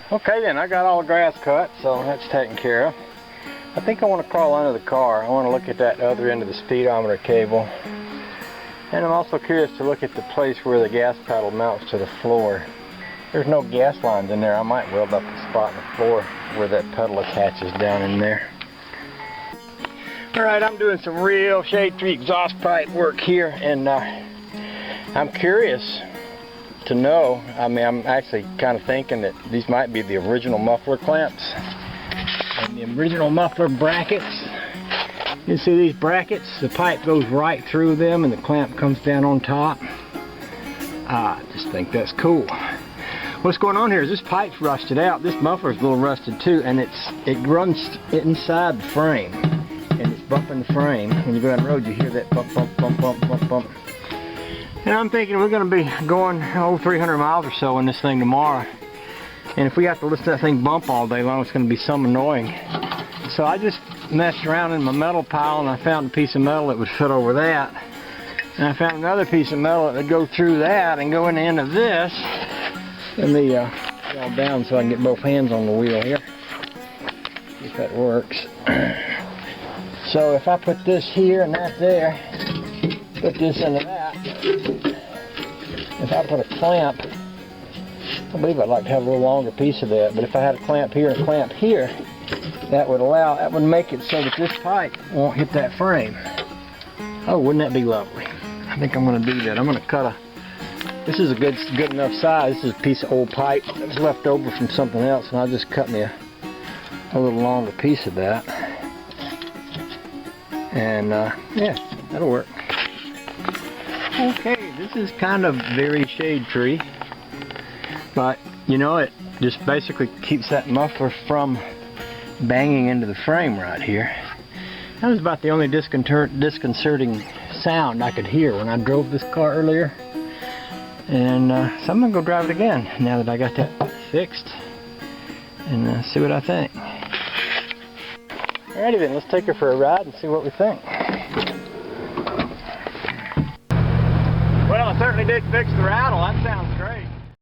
Okay then, I got all the grass cut, so that's taken care of. I think I want to crawl under the car. I want to look at that other end of the speedometer cable. And I'm also curious to look at the place where the gas pedal mounts to the floor. There's no gas lines in there. I might weld up a spot in the floor where that pedal attaches down in there. Alright, I'm doing some real shade tree exhaust pipe work here, and I'm curious to know, I'm actually kind of thinking that these might be the original muffler clamps and the original muffler brackets. You see these brackets? The pipe goes right through them and the clamp comes down on top. I just think that's cool. What's going on here is this pipe's rusted out. This muffler's a little rusted too, and it runs inside the frame and it's bumping the frame. When you go down the road you hear that bump, bump, bump, bump, bump, bump. And I'm thinking we're going to be going 300 miles or so in this thing tomorrow. And if we have to listen to that thing bump all day long, it's going to be some annoying. So I just messed around in my metal pile and I found a piece of metal that would fit over that. And I found another piece of metal that would go through that and go in the end of this. Let me get all down so I can get both hands on the wheel here. See if that works. So if I put this here and that there, put this into that. If I put a clamp, I believe I'd like to have a little longer piece of that, but if I had a clamp here and a clamp here, that would make it so that this pipe won't hit that frame. Oh, wouldn't that be lovely? I think I'm going to do that. I'm going to cut this is a good enough size. This is a piece of old pipe that's left over from something else, and I'll just cut me a little longer piece of that. And yeah, that'll work. Okay, this is kind of very shade tree, but you know, it just basically keeps that muffler from banging into the frame right here. That was about the only disconcerting sound I could hear when I drove this car earlier. And so I'm going to go drive it again now that I got that fixed and see what I think. Alrighty then, let's take her for a ride and see what we think. Well, I certainly did fix the rattle. That sounds great.